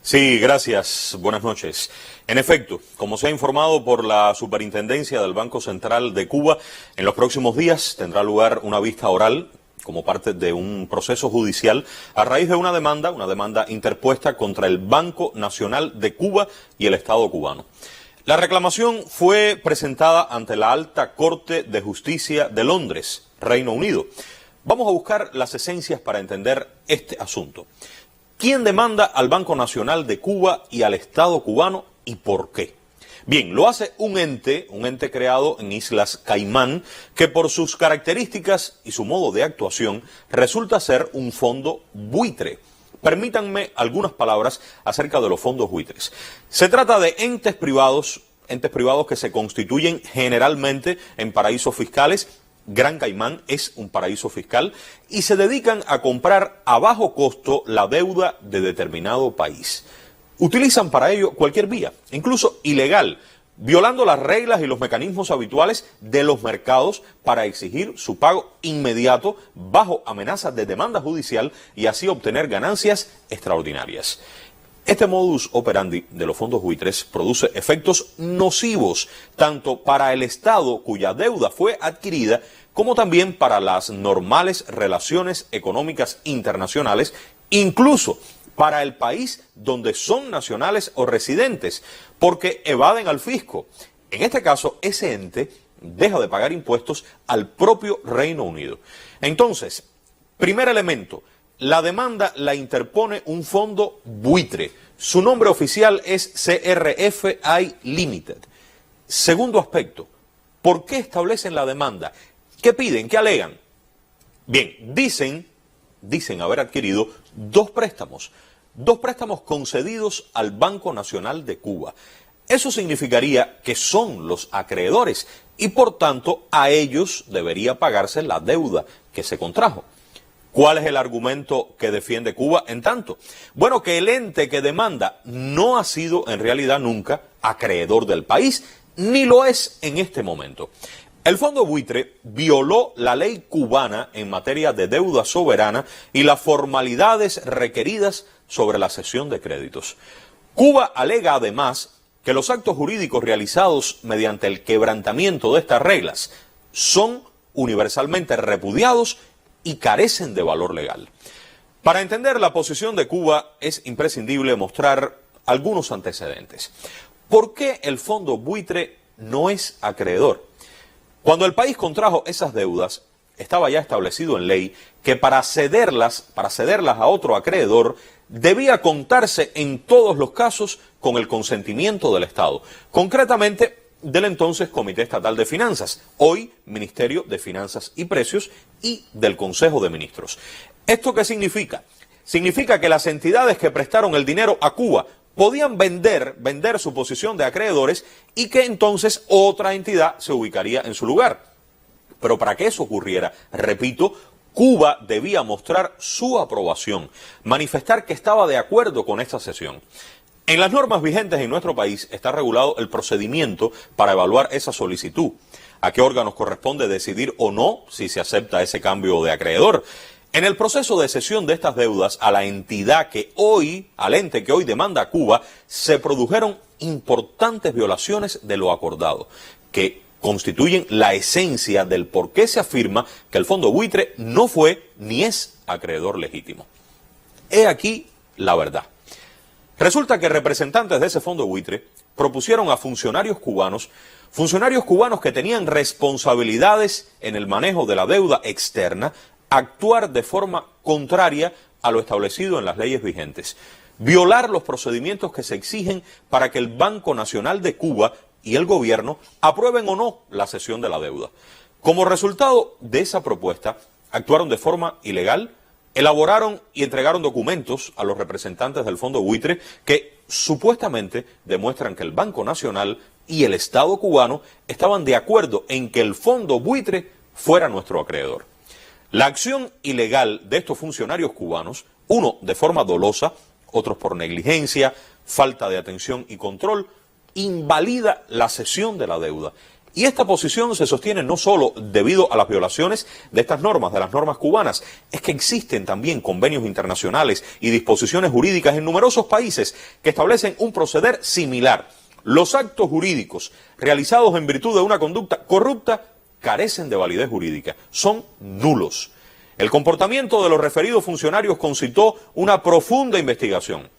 Sí, gracias. Buenas noches. En efecto, como se ha informado por la Superintendencia del Banco Central de Cuba, en los próximos días tendrá lugar una vista oral como parte de un proceso judicial a raíz de una demanda interpuesta contra el Banco Nacional de Cuba y el Estado cubano. La reclamación fue presentada ante la Alta Corte de Justicia de Londres, Reino Unido. Vamos a buscar las esencias para entender este asunto. ¿Quién demanda al Banco Nacional de Cuba y al Estado cubano y por qué? Bien, lo hace un ente creado en Islas Caimán, que por sus características y su modo de actuación resulta ser un fondo buitre. Permítanme algunas palabras acerca de los fondos buitres. Se trata de entes privados que se constituyen generalmente en paraísos fiscales. Gran Caimán es un paraíso fiscal y se dedican a comprar a bajo costo la deuda de determinado país. Utilizan para ello cualquier vía, incluso ilegal, violando las reglas y los mecanismos habituales de los mercados para exigir su pago inmediato bajo amenaza de demanda judicial y así obtener ganancias extraordinarias. Este modus operandi de los fondos buitres produce efectos nocivos tanto para el Estado cuya deuda fue adquirida como también para las normales relaciones económicas internacionales, incluso para el país donde son nacionales o residentes, porque evaden al fisco. En este caso, ese ente deja de pagar impuestos al propio Reino Unido. Entonces, primer elemento, la demanda la interpone un fondo buitre. Su nombre oficial es CRFI Limited. Segundo aspecto, ¿por qué establecen la demanda? ¿Qué piden? ¿Qué alegan? Bien, dicen haber adquirido dos préstamos concedidos al Banco Nacional de Cuba. Eso significaría que son los acreedores y por tanto a ellos debería pagarse la deuda que se contrajo. ¿Cuál es el argumento que defiende Cuba en tanto? Bueno, que el ente que demanda no ha sido en realidad nunca acreedor del país, ni lo es en este momento. El fondo buitre violó la ley cubana en materia de deuda soberana y las formalidades requeridas sobre la cesión de créditos. Cuba alega además que los actos jurídicos realizados mediante el quebrantamiento de estas reglas son universalmente repudiados y carecen de valor legal. Para entender la posición de Cuba es imprescindible mostrar algunos antecedentes. ¿Por qué el fondo buitre no es acreedor? Cuando el país contrajo esas deudas, estaba ya establecido en ley que para cederlas a otro acreedor, debía contarse en todos los casos con el consentimiento del Estado, concretamente del entonces Comité Estatal de Finanzas, hoy Ministerio de Finanzas y Precios, y del Consejo de Ministros. ¿Esto qué significa? Significa que las entidades que prestaron el dinero a Cuba podían vender su posición de acreedores y que entonces otra entidad se ubicaría en su lugar. Pero para que eso ocurriera, repito, Cuba debía mostrar su aprobación, manifestar que estaba de acuerdo con esta cesión. En las normas vigentes en nuestro país está regulado el procedimiento para evaluar esa solicitud. ¿A qué órganos corresponde decidir o no si se acepta ese cambio de acreedor? En el proceso de cesión de estas deudas al ente que hoy demanda a Cuba, se produjeron importantes violaciones de lo acordado, que constituyen la esencia del por qué se afirma que el fondo buitre no fue ni es acreedor legítimo. He aquí la verdad. Resulta que representantes de ese fondo buitre propusieron a funcionarios cubanos que tenían responsabilidades en el manejo de la deuda externa, actuar de forma contraria a lo establecido en las leyes vigentes, violar los procedimientos que se exigen para que el Banco Nacional de Cuba y el gobierno aprueben o no la cesión de la deuda. Como resultado de esa propuesta, actuaron de forma ilegal, elaboraron y entregaron documentos a los representantes del fondo buitre que supuestamente demuestran que el Banco Nacional y el Estado cubano estaban de acuerdo en que el fondo buitre fuera nuestro acreedor. La acción ilegal de estos funcionarios cubanos, uno de forma dolosa, otros por negligencia, falta de atención y control, invalida la cesión de la deuda. Y esta posición se sostiene no solo debido a las violaciones de estas normas, de las normas cubanas, es que existen también convenios internacionales y disposiciones jurídicas en numerosos países que establecen un proceder similar. Los actos jurídicos realizados en virtud de una conducta corrupta carecen de validez jurídica, son nulos. El comportamiento de los referidos funcionarios concitó una profunda investigación.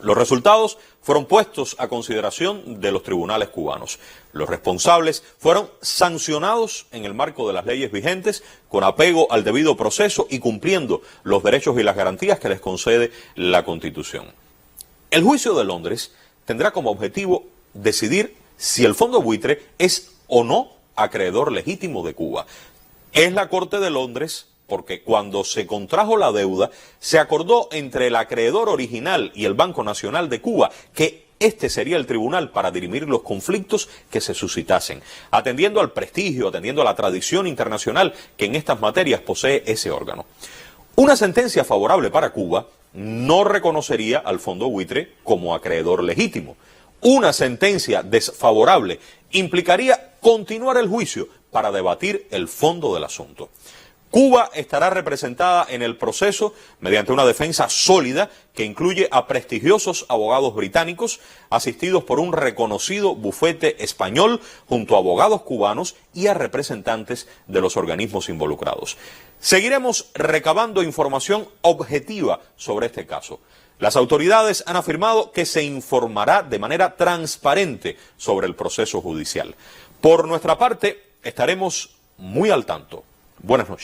Los resultados fueron puestos a consideración de los tribunales cubanos. Los responsables fueron sancionados en el marco de las leyes vigentes, con apego al debido proceso y cumpliendo los derechos y las garantías que les concede la Constitución. El juicio de Londres tendrá como objetivo decidir si el Fondo Buitre es o no acreedor legítimo de Cuba. Es la Corte de Londres porque cuando se contrajo la deuda, se acordó entre el acreedor original y el Banco Nacional de Cuba que este sería el tribunal para dirimir los conflictos que se suscitasen, atendiendo al prestigio, atendiendo a la tradición internacional que en estas materias posee ese órgano. Una sentencia favorable para Cuba no reconocería al Fondo Buitre como acreedor legítimo. Una sentencia desfavorable implicaría continuar el juicio para debatir el fondo del asunto. Cuba estará representada en el proceso mediante una defensa sólida que incluye a prestigiosos abogados británicos asistidos por un reconocido bufete español junto a abogados cubanos y a representantes de los organismos involucrados. Seguiremos recabando información objetiva sobre este caso. Las autoridades han afirmado que se informará de manera transparente sobre el proceso judicial. Por nuestra parte, estaremos muy al tanto. Buenas noches.